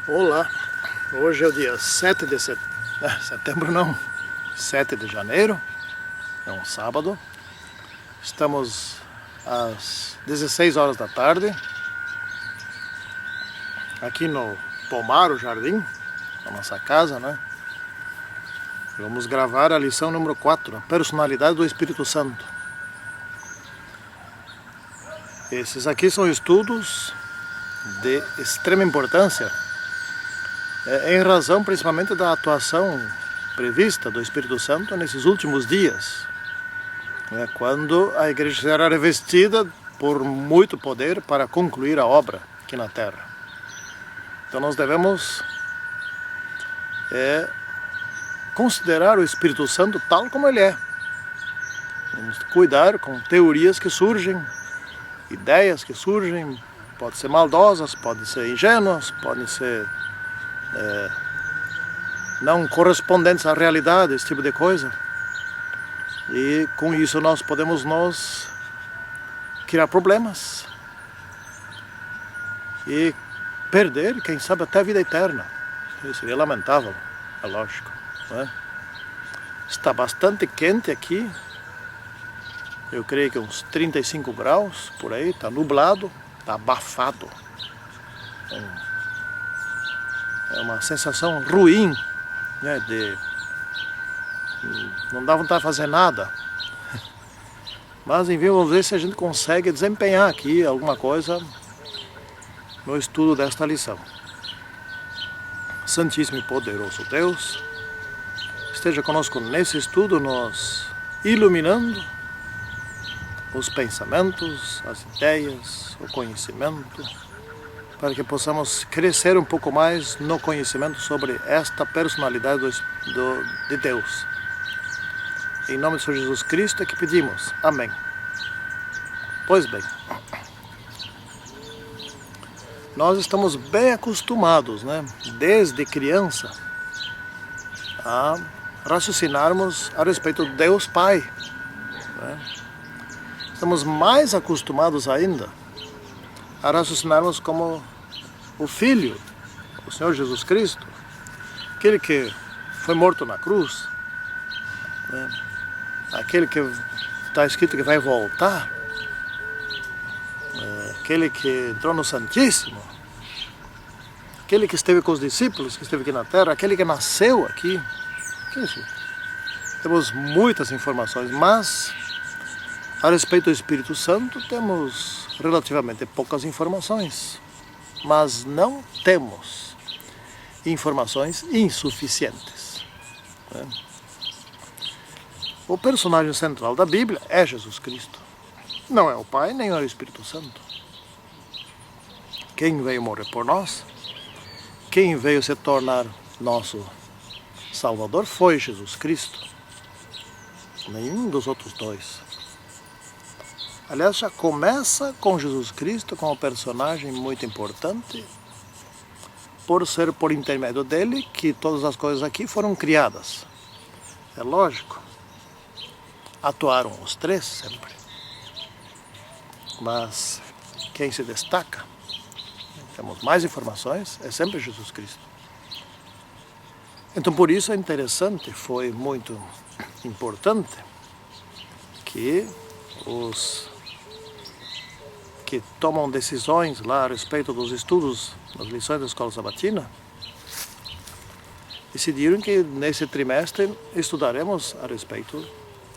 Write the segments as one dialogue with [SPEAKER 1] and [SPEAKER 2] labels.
[SPEAKER 1] Olá, hoje é o dia 7 de setembro, não, 7 de janeiro, é um sábado. Estamos às 16 horas da tarde, aqui no pomar, o jardim, na nossa casa, né? Vamos gravar a lição número 4, a personalidade do Espírito Santo. Esses aqui são estudos de extrema importância, em razão principalmente da atuação prevista do Espírito Santo nesses últimos dias, quando a igreja será revestida por muito poder para concluir a obra aqui na terra. Então nós devemos considerar o Espírito Santo tal como ele é. Vamos cuidar com teorias que surgem, ideias que surgem, podem ser maldosas, podem ser ingênuas, podem ser não correspondentes à realidade, esse tipo de coisa. E com isso nós podemos criar problemas e perder, quem sabe, até a vida eterna. Isso seria lamentável, é lógico, né? Está bastante quente aqui, eu creio que uns 35 graus por aí, está nublado, está abafado. É uma sensação ruim, né, não dá vontade de fazer nada. Mas enfim, vamos ver se a gente consegue desempenhar aqui alguma coisa no estudo desta lição. Santíssimo e poderoso Deus, esteja conosco nesse estudo, nos iluminando os pensamentos, as ideias, o conhecimento, para que possamos crescer um pouco mais no conhecimento sobre esta personalidade de Deus. Em nome do Senhor Jesus Cristo é que pedimos. Amém. Pois bem, nós estamos bem acostumados, né, desde criança, a raciocinarmos a respeito do Deus Pai, né? Estamos mais acostumados ainda a raciocinarmos como o Filho, o Senhor Jesus Cristo, aquele que foi morto na cruz, né? Aquele que está escrito que vai voltar, aquele que entrou no Santíssimo, aquele que esteve com os discípulos, que esteve aqui na terra, aquele que nasceu aqui. Que isso? Temos muitas informações, mas a respeito do Espírito Santo temos relativamente poucas informações, mas não temos informações insuficientes, né? O personagem central da Bíblia é Jesus Cristo. Não é o Pai, nem é o Espírito Santo. Quem veio morrer por nós, quem veio se tornar nosso Salvador foi Jesus Cristo. Nenhum dos outros dois. Aliás, já começa com Jesus Cristo como um personagem muito importante, por ser por intermédio dele que todas as coisas aqui foram criadas. É lógico, atuaram os três sempre, mas quem se destaca, temos mais informações, é sempre Jesus Cristo. Então por isso é interessante, foi muito importante que os que tomam decisões lá a respeito dos estudos das lições da Escola Sabatina decidiram que nesse trimestre estudaremos a respeito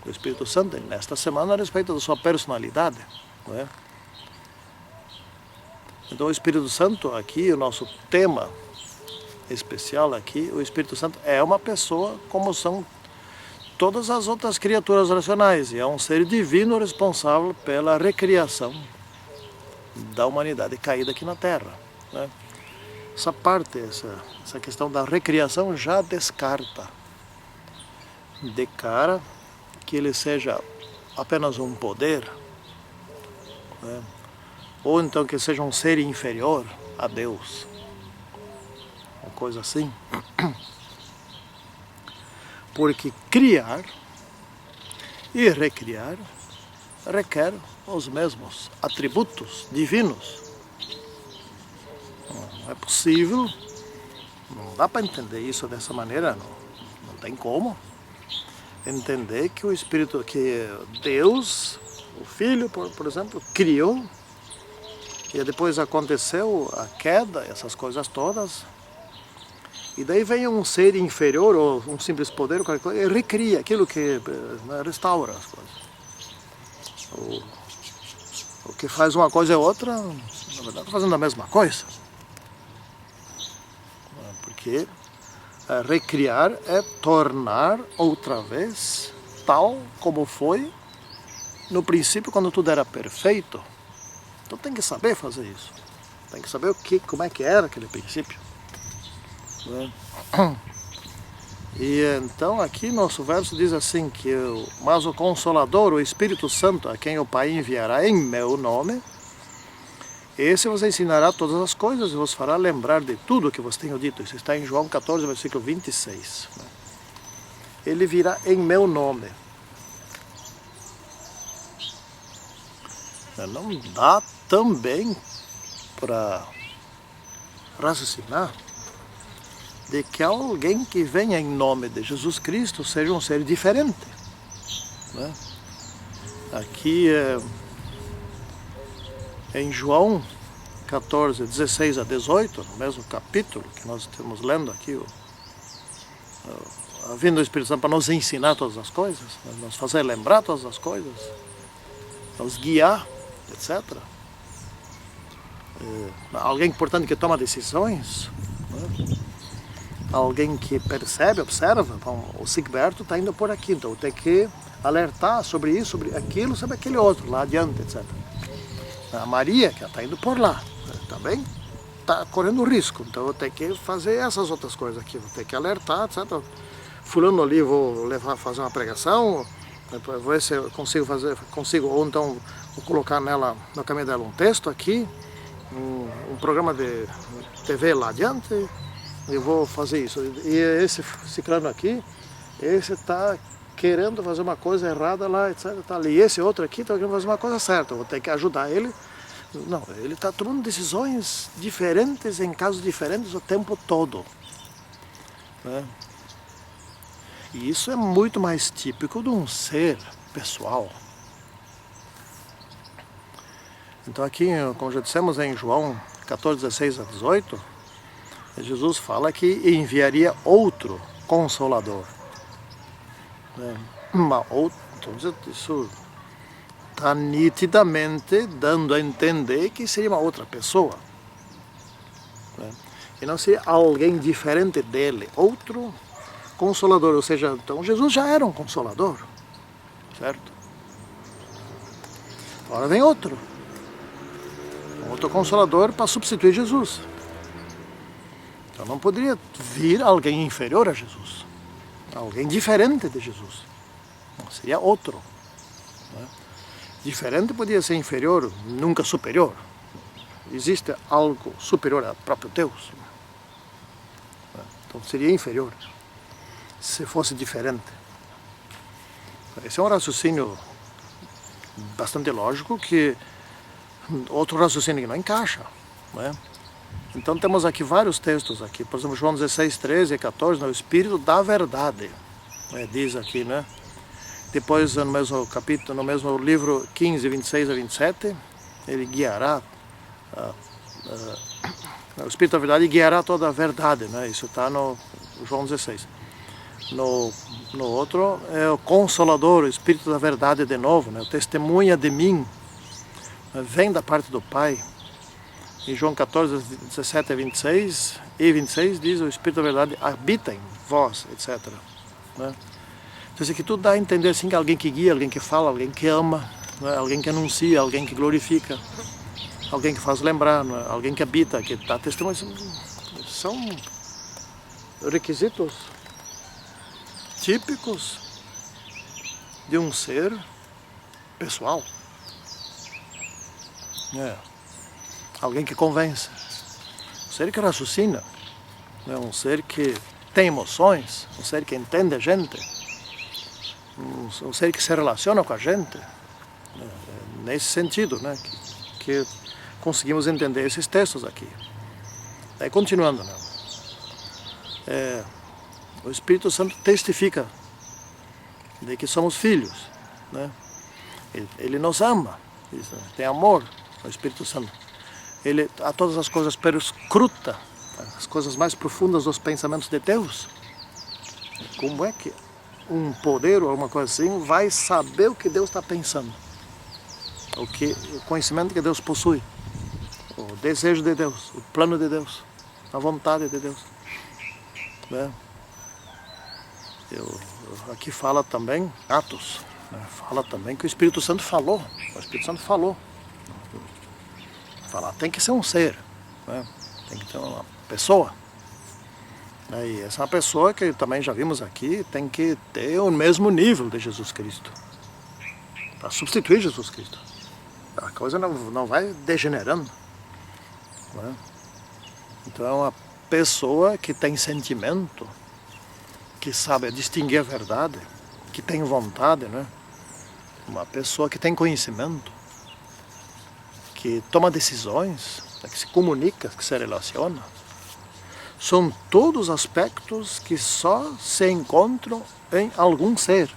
[SPEAKER 1] do Espírito Santo, e nesta semana a respeito da sua personalidade, não é? Então o Espírito Santo aqui, o nosso tema especial aqui, o Espírito Santo é uma pessoa como são todas as outras criaturas racionais, e é um ser divino responsável pela recriação da humanidade caída aqui na Terra, né? Essa parte, essa questão da recriação já descarta de cara que ele seja apenas um poder, né? Ou então que seja um ser inferior a Deus, uma coisa assim. Porque criar e recriar requer os mesmos atributos divinos. Não é possível Não dá para entender isso dessa maneira, não tem como. Entender que o Espírito, que Deus, o Filho, por exemplo, criou, e depois aconteceu a queda, essas coisas todas, e daí vem um ser inferior, ou um simples poder, qualquer coisa, e recria aquilo que restaura as coisas. O que faz uma coisa e outra, na verdade, está fazendo a mesma coisa. Porque recriar é tornar outra vez tal como foi no princípio, quando tudo era perfeito. Então tem que saber fazer isso. Tem que saber como é que era aquele princípio. E então aqui nosso verso diz assim que mas o Consolador, o Espírito Santo, a quem o Pai enviará em meu nome, esse vos ensinará todas as coisas e vos fará lembrar de tudo o que vos tenho dito. Isso está em João 14, versículo 26. Ele virá em meu nome. Não dá também para raciocinar de que alguém que venha em nome de Jesus Cristo seja um ser diferente. Né? Aqui em João 14, 16 a 18, no mesmo capítulo que nós estamos lendo aqui, a vinda do Espírito Santo para nos ensinar todas as coisas, nos fazer lembrar todas as coisas, nos guiar, etc. Alguém, portanto, que toma decisões, né? Alguém que percebe, observa, bom, o Sigberto está indo por aqui, então tem que alertar sobre isso, sobre aquilo, sobre aquele outro, lá adiante, etc. A Maria, que está indo por lá, também está correndo risco, então eu tenho que fazer essas outras coisas aqui, vou ter que alertar, etc. Fulano ali, vou levar a fazer uma pregação, vou ver se eu consigo, ou então vou colocar nela, no caminho dela, um texto aqui, um programa de TV lá adiante, eu vou fazer isso. E esse ciclano aqui, esse está querendo fazer uma coisa errada lá, etc. Tá ali. E esse outro aqui está querendo fazer uma coisa certa, eu vou ter que ajudar ele. Não, ele está tomando decisões diferentes em casos diferentes o tempo todo. Né? E isso é muito mais típico de um ser pessoal. Então aqui, como já dissemos em João 14, 16 a 18, Jesus fala que enviaria outro Consolador. Então isso está nitidamente dando a entender que seria uma outra pessoa. E não seria alguém diferente dele, outro Consolador. Ou seja, então Jesus já era um Consolador, certo? Agora vem outro Consolador para substituir Jesus. Então não poderia vir alguém inferior a Jesus, alguém diferente de Jesus. Não, seria outro. Né? Diferente podia ser inferior, nunca superior. Existe algo superior ao próprio Deus. Então seria inferior, se fosse diferente. Esse é um raciocínio bastante lógico, que outro raciocínio que não encaixa. Né? Então temos aqui vários textos aqui, por exemplo, João 16, 13 e 14, o Espírito da verdade, diz aqui, né? Depois no mesmo capítulo, no mesmo livro 15, 26 a 27, ele guiará, o Espírito da verdade guiará toda a verdade, né? Isso está no João 16. No outro é o Consolador, o Espírito da verdade de novo, né? O testemunha de mim, vem da parte do Pai. Em João 14, 17 a 26 e 26 diz: o Espírito da verdade habita em vós, etc. Né? Então isso aqui tudo dá a entender assim, que alguém que guia, alguém que fala, alguém que ama, né? Alguém que anuncia, alguém que glorifica, alguém que faz lembrar, né? Alguém que habita, que dá testemunho. São requisitos típicos de um ser pessoal. Alguém que convence, um ser que raciocina, um ser que tem emoções, um ser que entende a gente, um ser que se relaciona com a gente, nesse sentido, né, que conseguimos entender esses textos aqui. Daí continuando, né? o Espírito Santo testifica de que somos filhos, né? Ele nos ama, tem amor, o Espírito Santo. Ele a todas as coisas perscruta, as coisas mais profundas dos pensamentos de Deus. Como é que um poder ou alguma coisa assim vai saber o que Deus está pensando? O conhecimento que Deus possui, o desejo de Deus, o plano de Deus, a vontade de Deus, né? Aqui fala também, Atos, né? Fala também que o Espírito Santo falou. O Espírito Santo falou. Falar tem que ser um ser, né? Tem que ter uma pessoa. E essa é uma pessoa que também já vimos aqui, tem que ter o mesmo nível de Jesus Cristo, para substituir Jesus Cristo. A coisa não vai degenerando, né? Então é uma pessoa que tem sentimento, que sabe distinguir a verdade, que tem vontade, né? Uma pessoa que tem conhecimento, que toma decisões, que se comunica, que se relaciona. São todos aspectos que só se encontram em algum ser.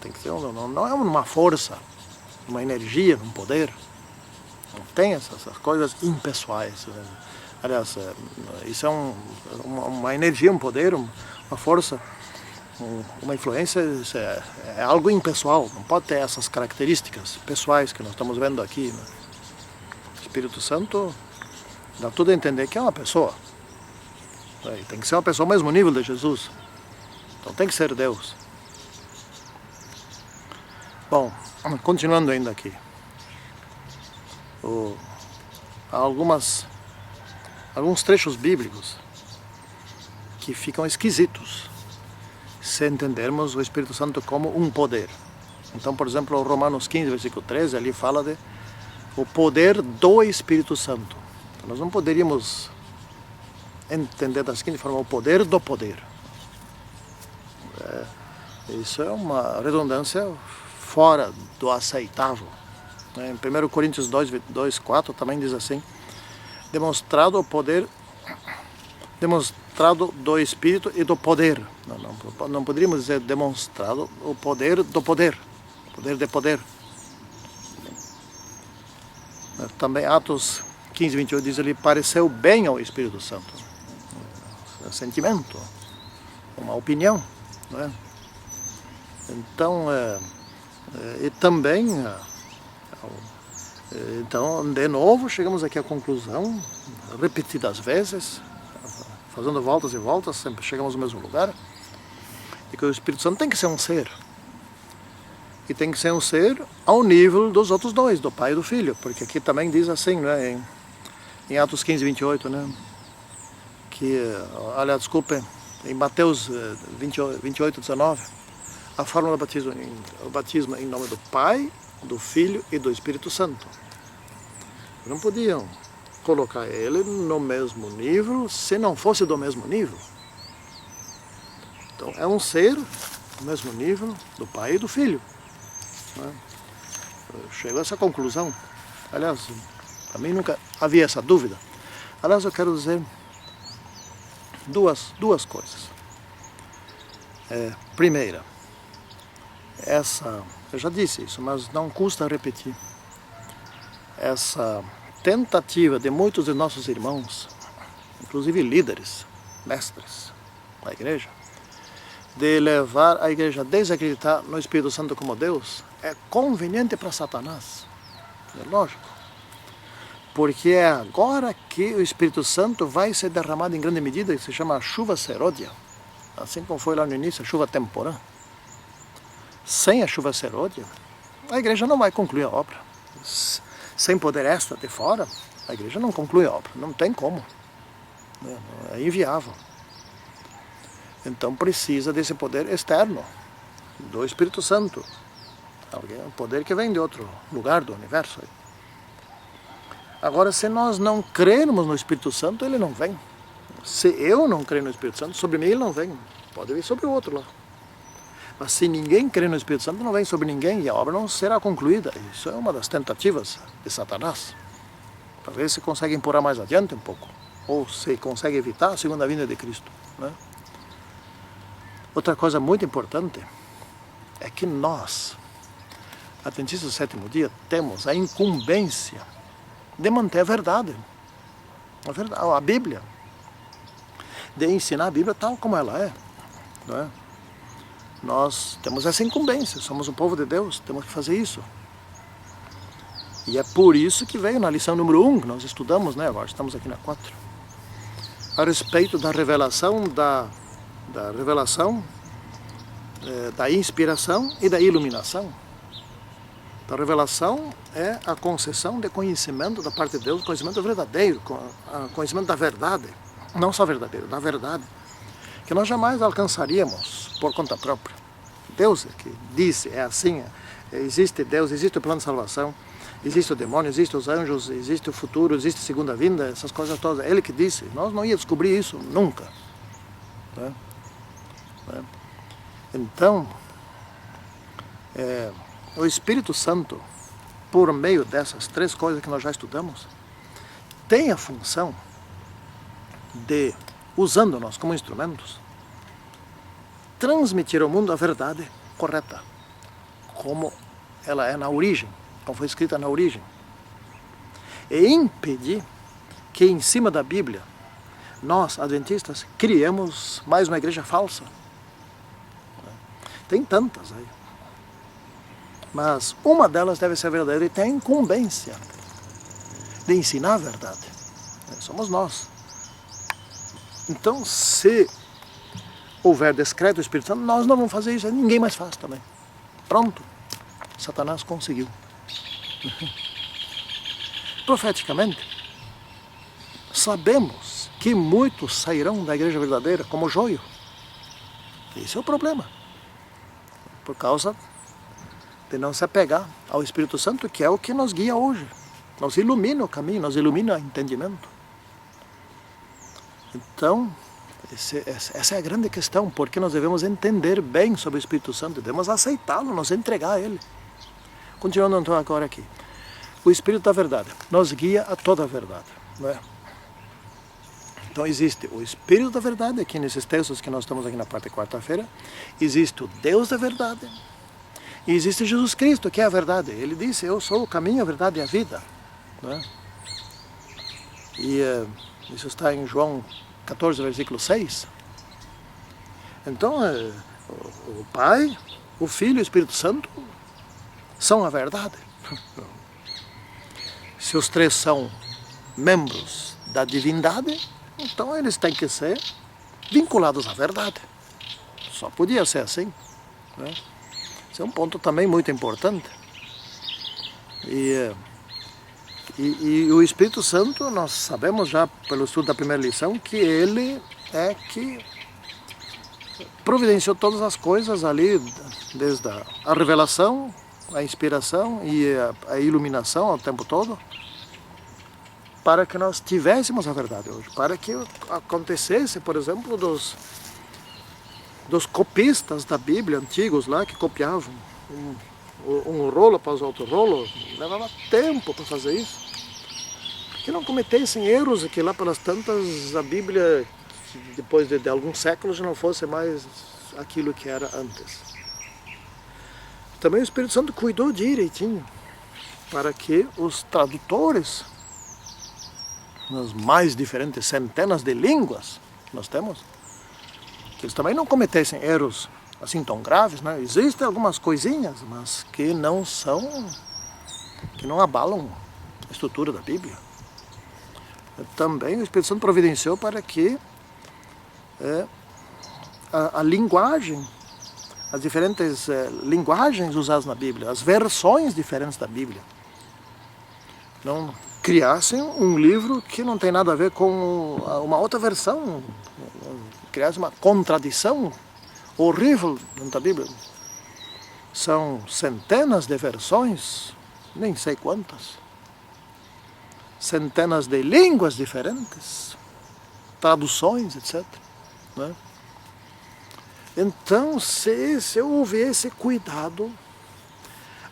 [SPEAKER 1] Tem que ser, não é uma força, uma energia, um poder. Não tem essas coisas impessoais. Aliás, isso é uma energia, um poder, uma força, uma influência, é algo impessoal. Não pode ter essas características pessoais que nós estamos vendo aqui, né? O Espírito Santo dá tudo a entender que é uma pessoa. Tem que ser uma pessoa ao mesmo nível de Jesus. Então tem que ser Deus. Bom, continuando ainda aqui. Há alguns trechos bíblicos que ficam esquisitos se entendermos o Espírito Santo como um poder. Então, por exemplo, Romanos 15, versículo 13, ali fala de o poder do Espírito Santo. Então, nós não poderíamos entender da seguinte forma, o poder do poder. Isso é uma redundância fora do aceitável. Em 1 Coríntios 2, 4 também diz assim, demonstrado do Espírito e do poder. Não poderíamos dizer demonstrado o poder do poder, poder de poder. Também Atos 15, 28 diz ali, pareceu bem ao Espírito Santo. Um sentimento, uma opinião, não é? Então, e também, então, de novo, chegamos aqui à conclusão, repetidas vezes, fazendo voltas e voltas, sempre chegamos no mesmo lugar, e que o Espírito Santo tem que ser um ser. E tem que ser um ser ao nível dos outros dois, do Pai e do Filho, porque aqui também diz assim, né, em Atos 15, 28, né, que, aliás, desculpe, em Mateus 28, 19, a fórmula do batismo em nome do Pai, do Filho e do Espírito Santo. Não podiam colocar ele no mesmo nível se não fosse do mesmo nível. Então é um ser do mesmo nível do Pai e do Filho. Chegou a essa conclusão. Aliás, para mim nunca havia essa dúvida. Aliás, eu quero dizer duas coisas. Primeira, eu já disse isso, mas não custa repetir. Essa tentativa de muitos de nossos irmãos, inclusive líderes, mestres da igreja, de levar a igreja a desacreditar no Espírito Santo como Deus, é conveniente para Satanás. É lógico. Porque é agora que o Espírito Santo vai ser derramado em grande medida, que se chama chuva seródia. Assim como foi lá no início, a chuva temporã. Sem a chuva seródia, a igreja não vai concluir a obra. Sem poder extra de fora, a igreja não conclui a obra. Não tem como. É inviável. Então precisa desse poder externo, do Espírito Santo. Um poder que vem de outro lugar do universo. Agora, se nós não crermos no Espírito Santo, ele não vem. Se eu não crer no Espírito Santo, sobre mim ele não vem. Pode vir sobre o outro lá. Mas se ninguém crê no Espírito Santo, não vem sobre ninguém e a obra não será concluída. Isso é uma das tentativas de Satanás. Para ver se consegue empurrar mais adiante um pouco. ou se consegue evitar a segunda vinda de Cristo, né? Outra coisa muito importante é que nós, adventistas do sétimo dia, temos a incumbência de manter a verdade, a Bíblia, de ensinar a Bíblia tal como ela é, não é? Nós temos essa incumbência, somos um povo de Deus, temos que fazer isso. E é por isso que veio na lição número 1, que nós estudamos, né? Agora estamos aqui na 4, a respeito da revelação, da inspiração e da iluminação. A revelação é a concessão de conhecimento da parte de Deus, conhecimento verdadeiro, conhecimento da verdade, não só verdadeiro, da verdade, que nós jamais alcançaríamos por conta própria. Deus é que disse, é assim, existe Deus, existe o plano de salvação, existe o demônio, existe os anjos, existe o futuro, existe a segunda vinda, essas coisas todas. É Ele que disse, nós não íamos descobrir isso nunca, né? Então, o Espírito Santo, por meio dessas 3 coisas que nós já estudamos, tem a função de, usando-nos como instrumentos, transmitir ao mundo a verdade correta, como ela é na origem, como foi escrita na origem, e impedir que em cima da Bíblia nós, adventistas, criemos mais uma igreja falsa. Tem tantas aí, mas uma delas deve ser verdadeira e tem a incumbência de ensinar a verdade. Somos nós. Então, se houver descreto do Espírito Santo, nós não vamos fazer isso, ninguém mais faz também. Pronto, Satanás conseguiu. Profeticamente, sabemos que muitos sairão da igreja verdadeira como joio. Esse é o problema. Por causa de não se apegar ao Espírito Santo, que é o que nos guia hoje. Nos ilumina o caminho, nos ilumina o entendimento. Então, essa é a grande questão, porque nós devemos entender bem sobre o Espírito Santo, devemos aceitá-lo, nos entregar a ele. Continuando então agora aqui. O Espírito da verdade nos guia a toda a verdade, não é? Então existe o Espírito da verdade, aqui nesses textos que nós estamos aqui na parte de quarta-feira, existe o Deus da verdade, e existe Jesus Cristo, que é a verdade. Ele disse, eu sou o caminho, a verdade e a vida, não é? E isso está em João 14, versículo 6. Então, o Pai, o Filho e o Espírito Santo são a verdade. Se os 3 são membros da divindade, então eles têm que ser vinculados à verdade. Só podia ser assim, né? Esse é um ponto também muito importante. E o Espírito Santo, nós sabemos já pelo estudo da primeira lição, que ele é que providenciou todas as coisas ali, desde a revelação, a inspiração e a iluminação ao tempo todo, para que nós tivéssemos a verdade hoje, para que acontecesse, por exemplo, dos copistas da Bíblia antigos lá, que copiavam um rolo após outro rolo, levava tempo para fazer isso, que não cometessem erros, e que lá pelas tantas a Bíblia, depois de alguns séculos, já não fosse mais aquilo que era antes. Também o Espírito Santo cuidou direitinho para que os tradutores, nas mais diferentes centenas de línguas que nós temos, que eles também não cometessem erros assim tão graves, né? Existem algumas coisinhas, mas que não abalam a estrutura da Bíblia. Também o Espírito Santo providenciou para que a linguagem, as diferentes linguagens usadas na Bíblia, as versões diferentes da Bíblia, não criassem um livro que não tem nada a ver com uma outra versão, criassem uma contradição horrível dentro da Bíblia. São centenas de versões, nem sei quantas, centenas de línguas diferentes, traduções, etc., né? Então, se houver esse cuidado,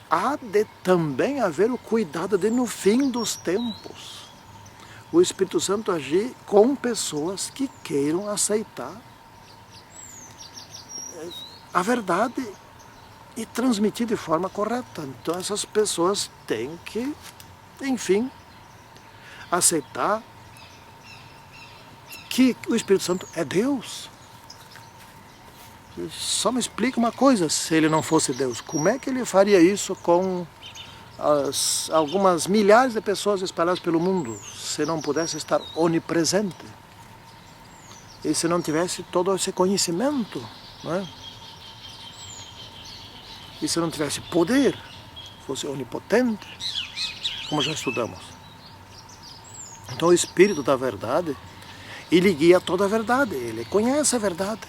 [SPEAKER 1] há de também haver o cuidado de, no fim dos tempos, o Espírito Santo agir com pessoas que queiram aceitar a verdade e transmitir de forma correta. Então essas pessoas têm que, enfim, aceitar que o Espírito Santo é Deus. Só me explica uma coisa, se ele não fosse Deus, como é que ele faria isso com algumas milhares de pessoas espalhadas pelo mundo, se não pudesse estar onipresente? E se não tivesse todo esse conhecimento, não é? E se não tivesse poder, fosse onipotente, como já estudamos. Então o Espírito da verdade, ele guia toda a verdade, ele conhece a verdade,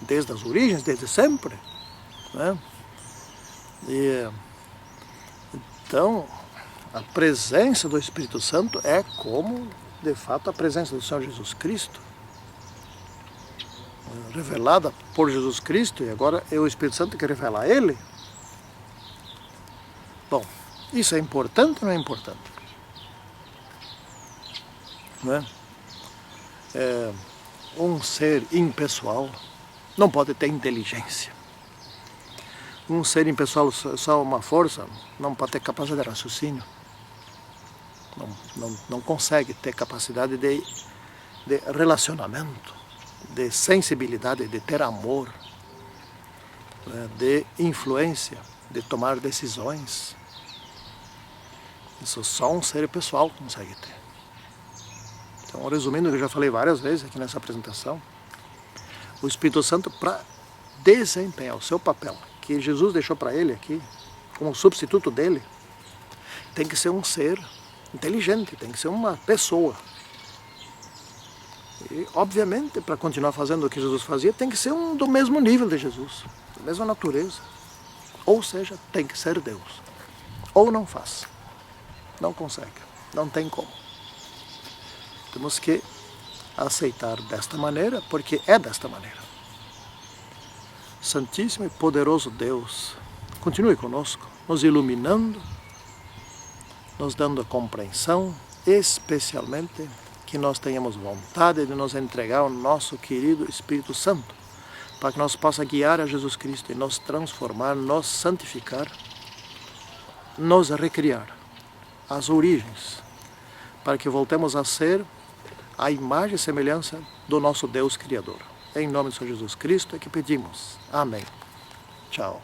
[SPEAKER 1] desde as origens, desde sempre, né? E, então, a presença do Espírito Santo é como, de fato, a presença do Senhor Jesus Cristo, revelada por Jesus Cristo, e agora é o Espírito Santo que revela a Ele. Bom, isso é importante ou não é importante? Não é? Um ser impessoal não pode ter inteligência. Um ser impessoal, só uma força, não pode ter capacidade de raciocínio. Não consegue ter capacidade de relacionamento, de sensibilidade, de ter amor, de influência, de tomar decisões. Isso só um ser pessoal consegue ter. Então, resumindo o que eu já falei várias vezes aqui nessa apresentação, o Espírito Santo, para desempenhar o seu papel, que Jesus deixou para ele aqui, como substituto dele, tem que ser um ser inteligente, tem que ser uma pessoa. E, obviamente, para continuar fazendo o que Jesus fazia, tem que ser um do mesmo nível de Jesus, da mesma natureza. Ou seja, tem que ser Deus. Ou não faz. Não consegue. Não tem como. Temos que aceitar desta maneira, porque é desta maneira. Santíssimo e poderoso Deus, continue conosco, nos iluminando, nos dando a compreensão, especialmente que nós tenhamos vontade de nos entregar ao nosso querido Espírito Santo, para que nós possa guiar a Jesus Cristo e nos transformar, nos santificar, nos recriar as origens, para que voltemos a ser a imagem e semelhança do nosso Deus Criador. Em nome do Senhor Jesus Cristo é que pedimos. Amém. Tchau.